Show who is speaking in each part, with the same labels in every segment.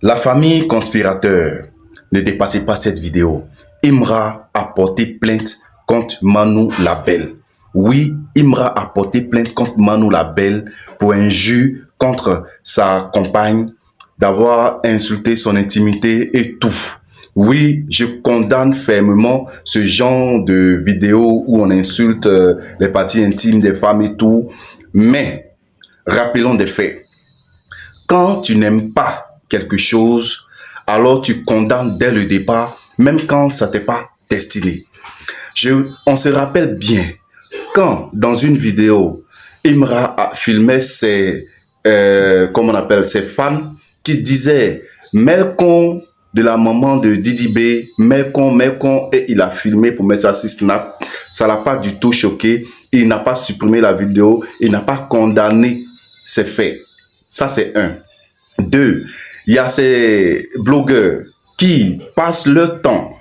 Speaker 1: La famille conspirateur, ne dépassez pas cette vidéo. Imra a porté plainte contre Manu Label. Oui, Imra a porté plainte contre Manu Label pour injure contre sa compagne, d'avoir insulté son intimité et tout. Oui, je condamne fermement ce genre de vidéo où on insulte les parties intimes des femmes et tout. Mais, rappelons des faits. Quand tu n'aimes pas quelque chose, alors tu condamnes dès le départ, même quand ça t'est pas destiné. On se rappelle bien, quand dans une vidéo, Imra a filmé ses fans qui disaient « Melcon » de la maman de Didi B, Melcon, et il a filmé pour mettre ça sur Snap. Ça l'a pas du tout choqué. Il n'a pas supprimé la vidéo. Il n'a pas condamné ces faits. Ça, c'est un. Deux, il y a ces blogueurs qui passent leur temps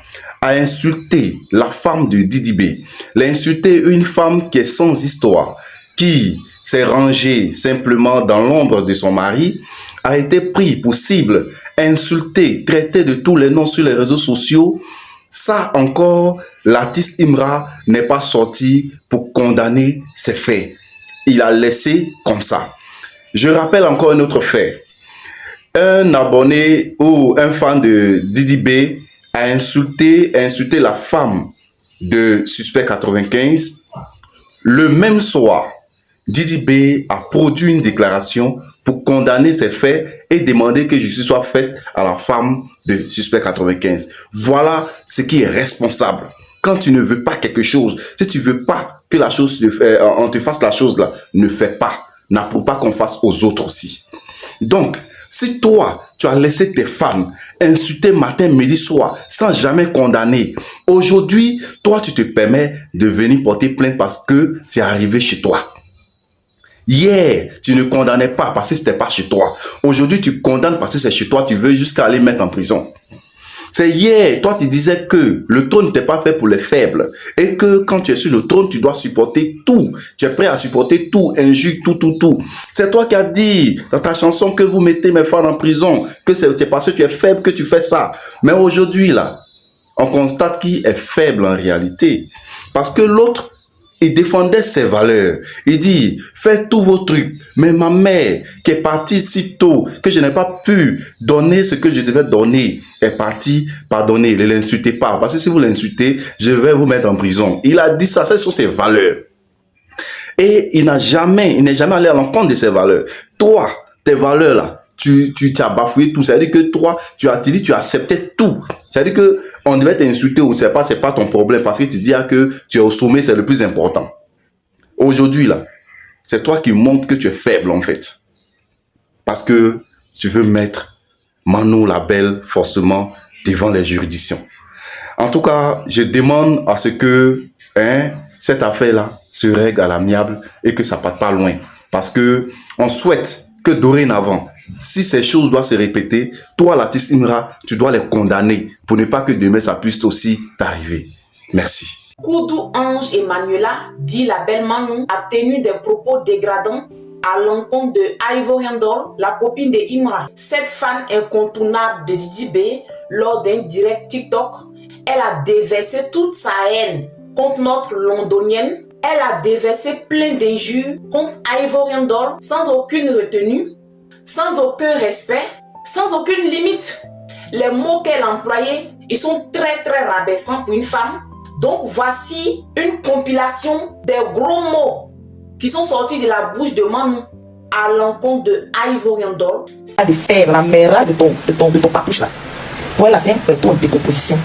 Speaker 1: à insulter la femme de Didi B, l'insulter une femme qui est sans histoire, qui s'est rangée simplement dans l'ombre de son mari, a été pris pour cible, insulté, traité de tous les noms sur les réseaux sociaux. Ça encore, l'artiste Imra n'est pas sorti pour condamner ces faits. Il a laissé comme ça. Je rappelle encore un autre fait. Un abonné ou un fan de Didi B a insulté la femme de Suspect 95. Le même soir, Didi B a produit une déclaration pour condamner ces faits et demander que justice soit faite à la femme de Suspect 95. Voilà ce qui est responsable. Quand tu ne veux pas quelque chose, si tu veux pas que la chose, on te fasse la chose là, ne fais pas. N'approuve pas qu'on fasse aux autres aussi. Donc, si toi, tu as laissé tes fans insulter matin, midi, soir, sans jamais condamner, aujourd'hui, toi, tu te permets de venir porter plainte parce que c'est arrivé chez toi. Hier, tu ne condamnais pas parce que c'était pas chez toi. Aujourd'hui, tu condamnes parce que c'est chez toi, tu veux jusqu'à aller mettre en prison. C'est hier, toi tu disais que le trône n'était pas fait pour les faibles et que quand tu es sur le trône, tu dois supporter tout. Tu es prêt à supporter tout, injure, tout. C'est toi qui as dit dans ta chanson que vous mettez mes fans en prison, que c'est parce que tu es faible que tu fais ça. Mais aujourd'hui là, on constate qui est faible en réalité. Parce que l'autre, il défendait ses valeurs. Il dit, faites tous vos trucs. Mais ma mère, qui est partie si tôt, que je n'ai pas pu donner ce que je devais donner, est partie, pardonnez, ne l'insultez pas. Parce que si vous l'insultez, je vais vous mettre en prison. Il a dit ça, c'est sur ses valeurs. Et il n'est jamais allé à l'encontre de ses valeurs. Toi, tes valeurs là, tu as bafoué tout. C'est-à-dire que toi, tu as accepté tout. C'est-à-dire que on devait t'insulter ou c'est pas ton problème parce que tu dis que tu es au sommet, c'est le plus important. Aujourd'hui, là, c'est toi qui montres que tu es faible, en fait. Parce que tu veux mettre Manu Label forcément devant les juridictions. En tout cas, je demande à ce que cette affaire-là se règle à l'amiable et que ça ne parte pas loin. Parce que on souhaite que dorénavant, si ces choses doivent se répéter, toi, l'artiste Imra, tu dois les condamner pour ne pas que demain ça puisse aussi t'arriver. Merci.
Speaker 2: Koudou Ange Emmanuela, dit la belle Manu, a tenu des propos dégradants à l'encontre de Ivorian Doll, la copine de Imra. Cette fan incontournable de Didi B, lors d'un direct TikTok, elle a déversé toute sa haine contre notre londonienne. Elle a déversé plein d'injures contre Ivorian Doll sans aucune retenue, sans aucun respect, sans aucune limite. Les mots qu'elle employait, ils sont très rabaissants pour une femme. Donc voici une compilation des gros mots qui sont sortis de la bouche de Manu à l'encontre de Ivorian Doll.
Speaker 3: Ça de faire la mère de ton papouche là. Voilà, c'est un pétou en décomposition.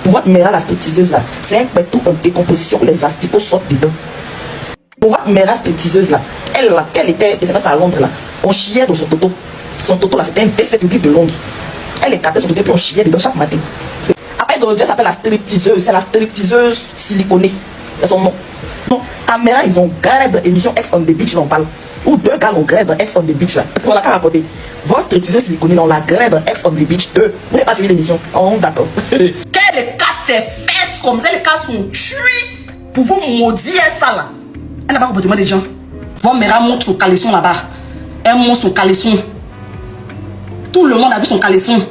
Speaker 3: Pour votre mère la stripteaseuse là, c'est un pétou en décomposition où les asticots sortent dedans. Pour votre mère stripteaseuse là, elle là, qu'elle était, je sais pas ça à Londres là, on chiait dans son toto. Son toto là, c'était un WC public de Londres. Elle écartait son toto puis on chiait dedans chaque matin. Après, elle s'appelle la stripteaseuse, c'est la stripteaseuse siliconée. C'est son nom. Non, Amera, ils ont gagné dans l'émission Ex on the Beach, là on parle. Ou deux gars l'ont gagné dans Ex on the Beach là. On l'a qu'à raconter. Votre stripteaseuse siliconée, on l'a gagné dans Ex on the Beach 2. Vous n'avez pas suivi l'émission? Oh, d'accord.
Speaker 4: Qu'elle écarte ses fesses comme ça, les cas sont tués pour vous maudire ça là. Elle n'a pas comportement des gens. Votre mère monte son caleçon là-bas. Elle monte son caleçon. Tout le monde a vu son caleçon.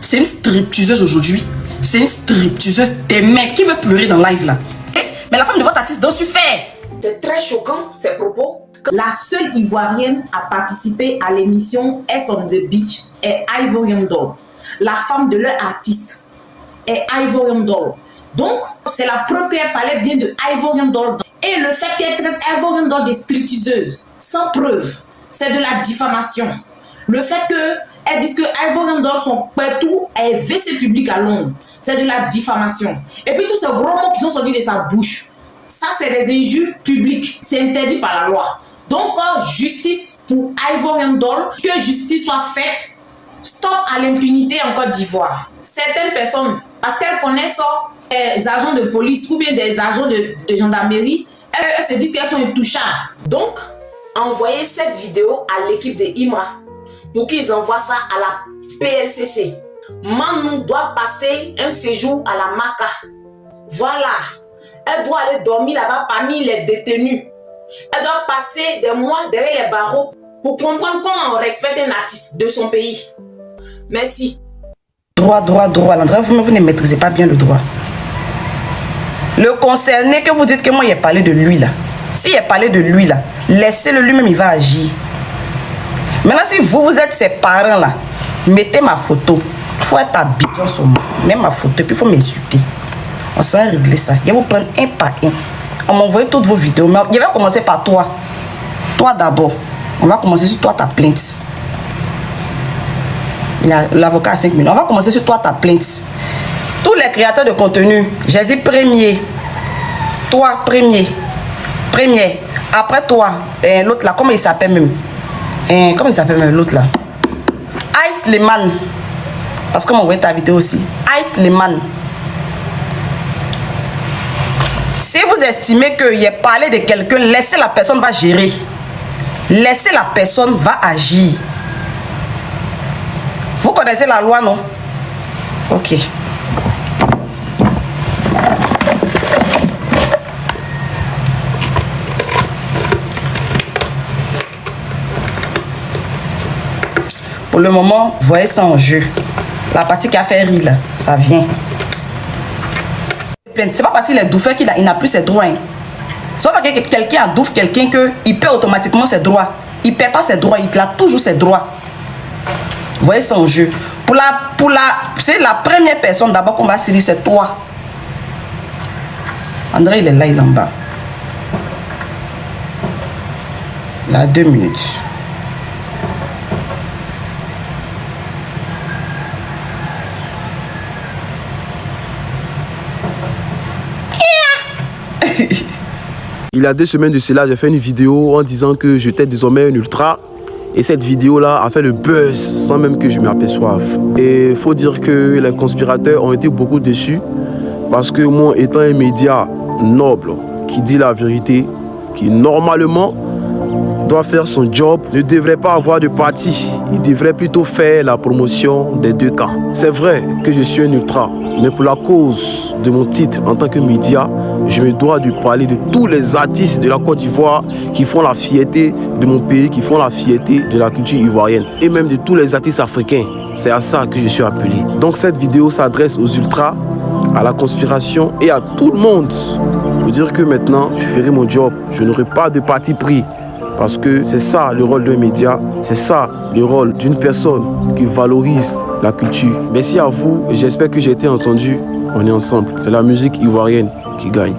Speaker 4: C'est une stripteaseuse aujourd'hui. C'est une stripteaseuse des mecs qui veut pleurer dans live là. Mais la femme de votre artiste doit suffire.
Speaker 2: C'est très choquant ces propos. La seule Ivoirienne à participer à l'émission S on the Beach est Ivorian Doll. La femme de leur artiste est Ivorian Doll. Donc, c'est la preuve qu'elle parlait bien de Ivorian Doll. Et le fait qu'elle traite Ivorian Doll des stripteaseuses, sans preuve, c'est de la diffamation. Le fait qu'elle dise que Ivorian Doll sont partout est WC public à Londres, c'est de la diffamation. Et puis tous ces gros mots qui sont sortis de sa bouche, ça c'est des injures publiques, c'est interdit par la loi. Donc, justice pour Ivorian Doll, que justice soit faite. Stop à l'impunité en Côte d'Ivoire. Certaines personnes, parce qu'elles connaissent des agents de police ou bien des agents de gendarmerie, elles se disent qu'elles sont intouchables. Donc, envoyez cette vidéo à l'équipe de Imra pour qu'ils envoient ça à la PLCC. Manou doit passer un séjour à la Maca. Voilà. Elle doit aller dormir là-bas parmi les détenus. Elle doit passer des mois derrière les barreaux pour comprendre comment on respecte un artiste de son pays. Merci.
Speaker 3: Droit. L'endroit, vous ne maîtrisez pas bien le droit. Le concerné que vous dites que moi, il a parlé de lui là. S'il a parlé de lui là, laissez-le lui-même, il va agir. Maintenant, si vous êtes ses parents là, mettez ma photo. Il faut être habillé sur moi. Même ma photo, puis il faut m'insulter. On s'en régler ça. Je vais vous prendre un par un. On m'envoie toutes vos vidéos. Mais je vais commencer par toi. Toi d'abord. On va commencer sur toi ta plainte. L'avocat a 5 minutes. On va commencer sur toi ta plainte. Tous les créateurs de contenu, j'ai dit premier. Toi, premier. Après toi, l'autre là, comment il s'appelle même? Comment il s'appelle même l'autre là? Ice Leman. Parce qu'on m'a envoyé ta vidéo aussi. Ice Leman. Si vous estimez qu'il a parlé de quelqu'un, laissez la personne va gérer. Laissez la personne va agir. Vous connaissez la loi, non? Ok. Pour le moment, voyez ça en jeu. La partie qui a fait rire, là, ça vient. C'est pas parce qu'il est douffeur qu'il n'a plus ses droits. Hein. C'est pas parce que quelqu'un a doufe quelqu'un qu'il perd automatiquement ses droits. Il ne perd pas ses droits, il a toujours ses droits. Vous voyez ça en jeu. C'est la première personne d'abord qu'on va série, c'est toi. André, il est là, il est en bas. Là, 2 minutes.
Speaker 5: Il y a 2 semaines de cela, j'ai fait une vidéo en disant que j'étais désormais un ultra. Et cette vidéo-là a fait le buzz sans même que je m'aperçoive. Et il faut dire que les conspirateurs ont été beaucoup déçus. Parce que moi, étant un média noble, qui dit la vérité, qui normalement doit faire son job, ne devrait pas avoir de parti. Il devrait plutôt faire la promotion des 2 camps. C'est vrai que je suis un ultra, mais pour la cause de mon titre en tant que média, je me dois de parler de tous les artistes de la Côte d'Ivoire qui font la fierté de mon pays, qui font la fierté de la culture ivoirienne et même de tous les artistes africains. C'est à ça que je suis appelé. Donc cette vidéo s'adresse aux ultras, à la conspiration et à tout le monde. Pour dire que maintenant, je ferai mon job. Je n'aurai pas de parti pris. Parce que c'est ça le rôle d'un média, c'est ça le rôle d'une personne qui valorise la culture. Merci à vous et j'espère que j'ai été entendu. On est ensemble. C'est la musique ivoirienne qui gagne.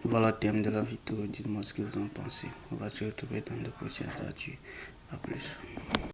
Speaker 6: Voilà le thème de la vidéo. Dites-moi ce que vous en pensez. On va se retrouver dans le prochain statut. A plus.